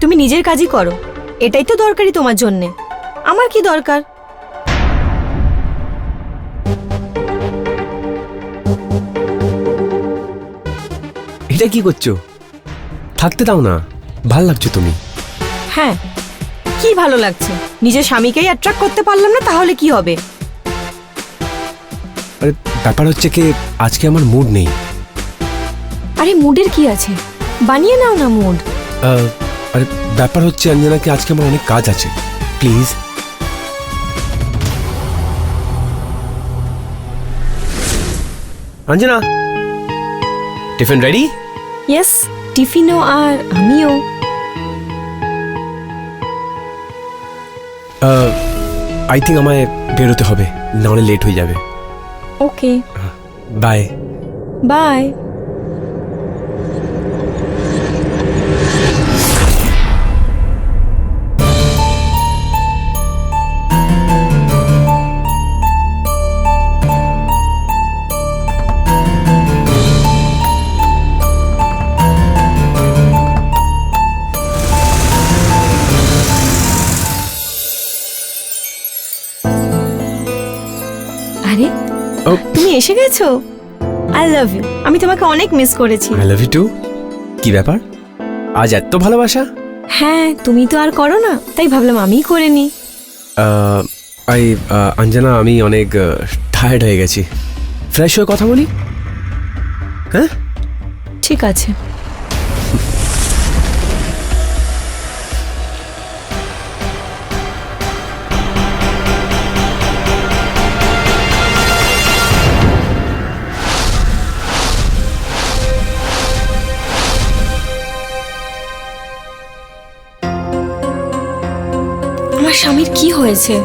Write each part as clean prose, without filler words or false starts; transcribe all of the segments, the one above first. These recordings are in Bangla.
তুমি নিজের কাজই করো, এটাই তো দরকারি তোমার জন্যে। আমার কি দরকার? এটা কি করছো? থাকতে দাও না, ভাল লাগছো তুমি। হ্যাঁ, কি ভালো লাগছে? নিজের স্বামীকেই অ্যাট্রাক্ট করতে পারলাম না, তাহলে কি হবে? আরে ব্যাপার হচ্ছে কি, আজকে আমার মুড নেই। আরে মুডের কি আছে, বানিয়ে নাও না মুড। আরে ব্যাপার হচ্ছে অঞ্জনা কি আজকে আমার অনেক কাজ আছে, please. Anjana, tiffin ready? Yes, টিফিনও আর আমিও। আই থিঙ্ক আমায় বেরোতে হবে, নাহলে লেট হয়ে যাবে। Okay, bye. বাই। আরে তুমি এসে গেছো? I love you. আমি তোমাকে অনেক মিস করেছি। I love you too. কি ব্যাপার, আজ এত ভালোবাসা? হ্যাঁ, তুমি তো আর করো না, তাই ভাবলাম আমিই করে নি। অঞ্জনা, আমি অনেক টায়ার্ড হয়ে গেছি, ফ্রেশ হয়ে কথা বলি। হ্যাঁ ঠিক আছে। আমার স্বামীর কি হয়েছে?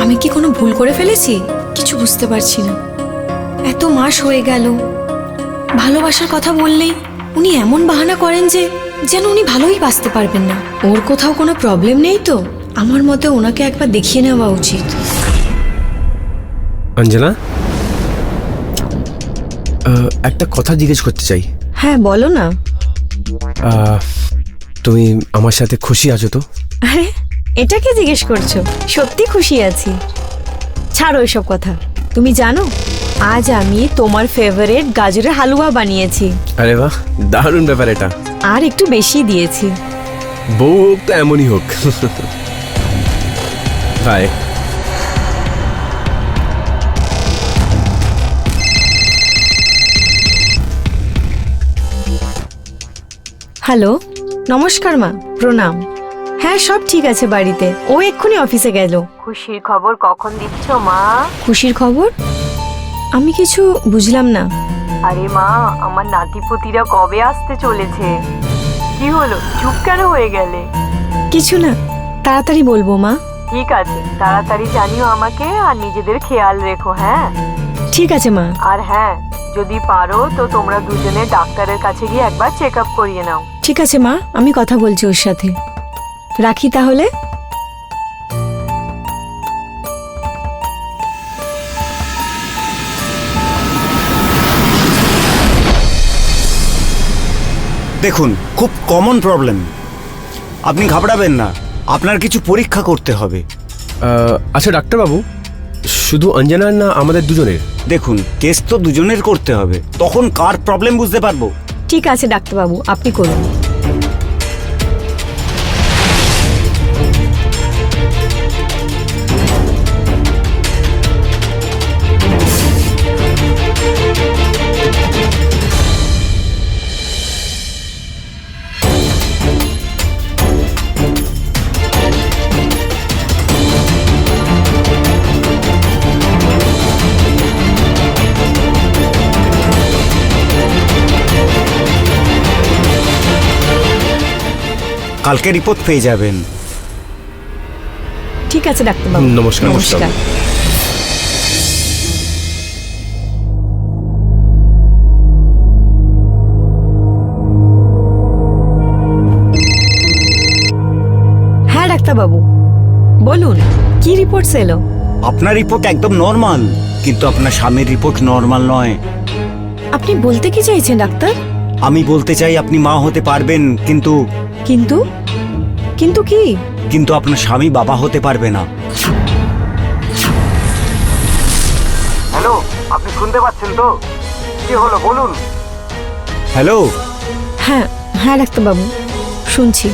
আমি কি কোনো ভুল করে ফেলেছি? কিছু বুঝতে পারছি না। এত মাস হয়ে গেল, ভালোবাসার কথা বললেই উনি এমন বাহানা করেন যে যেন উনি ভালোই বাঁচতে পারবেন না। ওর কোথাও কোনো প্রবলেম নেই তো? আমার মতে ওনাকে একবার দেখিয়ে নেওয়া উচিত। অঞ্জনা, একটা কথা জিজ্ঞেস করতে চাই। হ্যাঁ বলো না। তুমি আমার সাথে খুশি আছো তো? আরে এটা কি জিজ্ঞেস করছো? সত্যি খুশি আছি। ছাড়ো এসব কথা। তুমি জানো, আজ আমি তোমার ফেভারিট গাজরের হালুয়া বানিয়েছি। আরে বাহ, দারুণ ব্যাপার এটা। আর একটু বেশি দিয়েছি। বউ হোক তো এমনই হোক। বাই। হ্যালো, নমস্কার মা, প্রণাম। হ্যাঁ সব ঠিক আছে বাড়িতে, ও এক্ষুনি অফিসে গেল। খুশির খবর কখন দিচ্ছ মা? খুশির খবর? আমি কিছু বুঝলাম না। আরে মা, আমার নাতিপুতিরা কবে আসতে চলেছে? কি হলো, চুপ কেন হয়ে গেলে? কিছু না, তাড়াতাড়ি বলবো মা। ঠিক আছে, তাড়াতাড়ি জানিও আমাকে, আর নিজেদের খেয়াল রেখো। হ্যাঁ ঠিক আছে মা। আর হ্যাঁ, যদি পারো তো তোমরা দুজনে ডাক্তারের কাছে গিয়ে একবার চেক আপ করিয়ে নাও। ঠিক আছে মা, আমি কথা বলছি ওর সাথে। রাখি তাহলে। দেখুন, খুব কমন প্রবলেম, আপনি ঘাবড়াবেন না, আপনার কিছু পরীক্ষা করতে হবে। আচ্ছা ডাক্তারবাবু, শুধু অঞ্জনার না আমাদের দুজনের? দেখুন, টেস্ট তো দুজনের করতে হবে, তখন কার প্রবলেম বুঝতে পারবো। ঠিক আছে ডাক্তারবাবু, আপনি করুন। কালকে রিপোর্ট পেয়ে যাবেন। ঠিক আছে ডাক্তারবাবু। নমস্কার। নমস্কার। হ্যাঁ ডাক্তারবাবু বলুন, কি রিপোর্টস এলো? আপনার রিপোর্ট একদম নর্মাল, কিন্তু আপনার স্বামীর রিপোর্ট নর্মাল নয়। আপনি বলতে কি চাইছেন ডাক্তার? আমি বলতে চাই আপনি মা হতে পারবেন, কিন্তু কিন্তু কিন্তু কি? কিন্তু আপনার স্বামী বাবা হতে পারবে না। হ্যালো, আপনি শুনতে পাচ্ছেন তো? কি হলো বলুন। হ্যালো, হ্যাঁ হ্যাঁ ডাক্তারবাবু, শুনছি।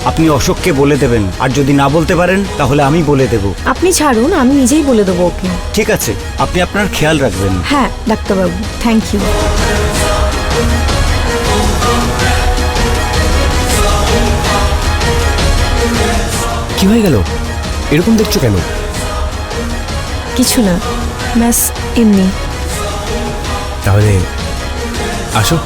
আপনি অশোককে বলে দেবেন, আর যদি না বলতে পারেন তাহলে আমি বলে দেব। আপনি ছাড়ুন, আমি নিজেই বলে দেবো ওকে। ঠিক আছে, আপনি আপনার খেয়াল রাখবেন। হ্যাঁ ডাক্তারবাবু, থ্যাংক ইউ। কি হয়ে গেল? এরকম দেখছো কেন? কিছু না, ব্যাস এমনি। তাহলে আসো।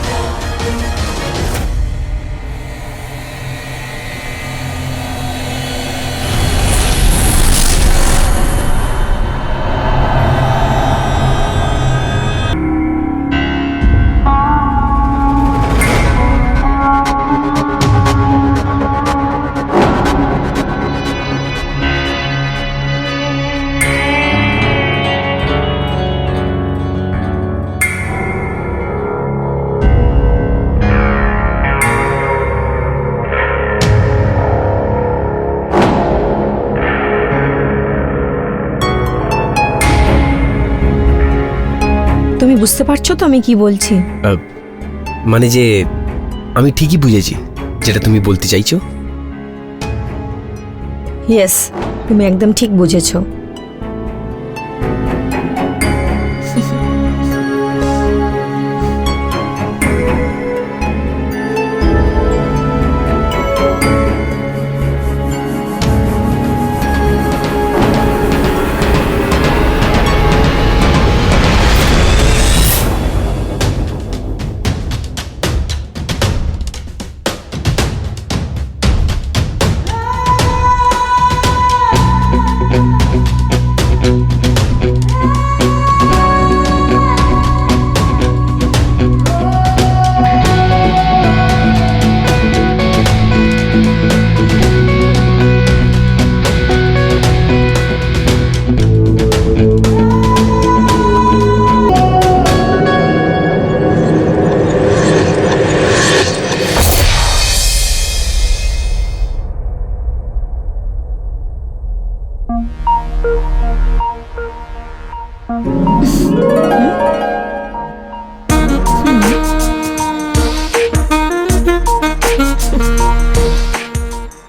তুমি বুঝতে পারছো তো আমি কি বলছি? মানে যে আমি ঠিকই বুঝেছি যেটা তুমি বলতে চাইছো। ইয়েস, তুমি একদম ঠিক বুঝেছো।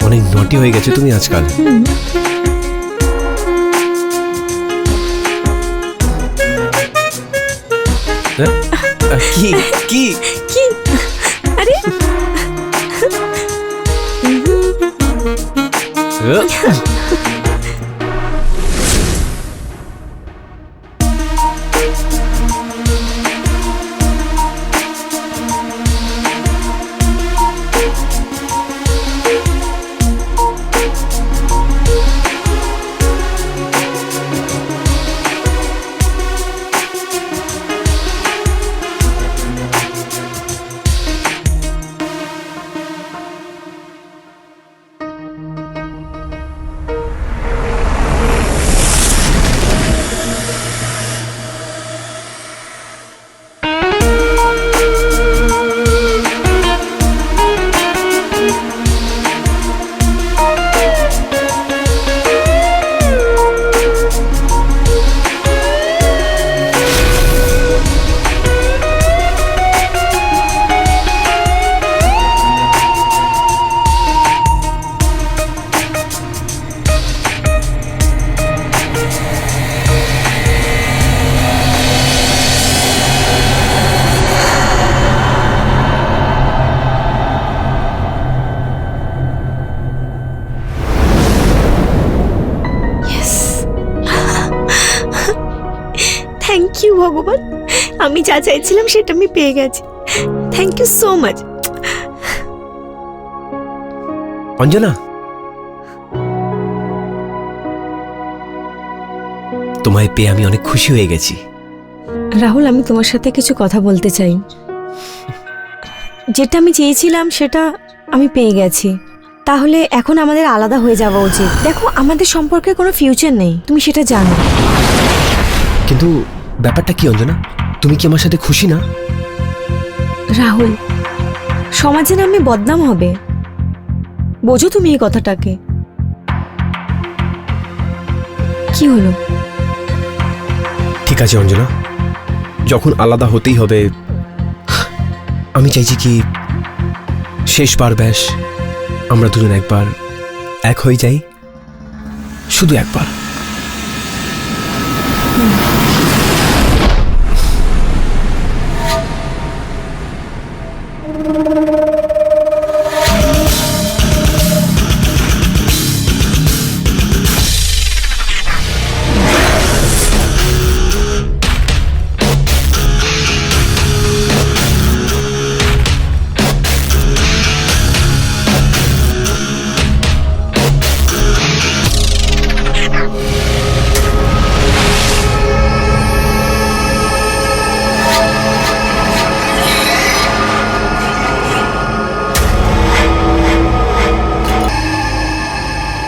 অনেক নটি হয়ে গেছে তুমি আজকাল। হ্যাঁ? কি কি কি? আরে থ্যাংক ইউ ভগবান, আমি যা চাইছিলাম সেটা আমি পেয়ে গেছি। Thank you so much. Anjana, তোমায় পেয়ে আমি অনেক খুশি হয়ে গেছি। রাহুল, আমি তোমার সাথে কিছু কথা বলতে চাই। যেটা আমি চেয়েছিলাম সেটা আমি পেয়ে গেছি, তাহলে এখন আমাদের আলাদা হয়ে যাওয়া উচিত। দেখো, আমাদের সম্পর্কে কোনো ফিউচার নেই, তুমি সেটা জানো। কিন্তু ব্যাপারটা কি অঞ্জনা, তুমি কি আমার সাথে খুশি না? রাহুল, সমাজে নামে বদনাম হবে। বোঝো তুমি এই কথাটাকে। কি হলো? ঠিক আছে অঞ্জনা, যখন আলাদা হতেই হবে, আমি চাইছি কি শেষবার ব্যাস আমরা দুজন একবার এক হয়ে যাই, শুধু একবার।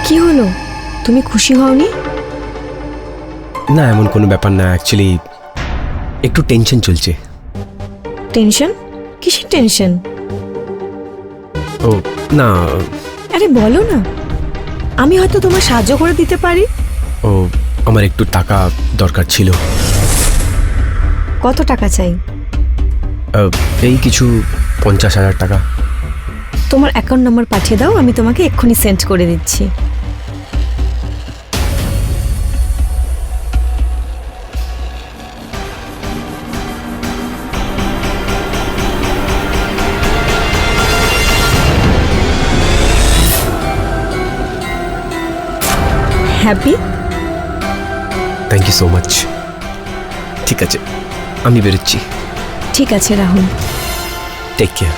কি হলো? তুমি খুশি হওনি? না, এমন কোনো ব্যাপার না, অ্যাকচুয়ালি একটু টেনশন চলছে। টেনশন? কিসের টেনশন? ও না, আরে বলো না, আমি হয়তো তোমার সাহায্য করে দিতে পারি। ও আমার একটু টাকা দরকার ছিল। কত টাকা চাই? এই কিছু 50,000 টাকা। তোমার অ্যাকাউন্ট নাম্বার পাঠিয়ে দাও, আমি তোমাকে এক্ষুনি সেন্ড করে দিচ্ছি। Happy? Thank you so much. ঠিক আছে, আমি বেরোচ্ছি। ঠিক আছে রাহুল। Take care.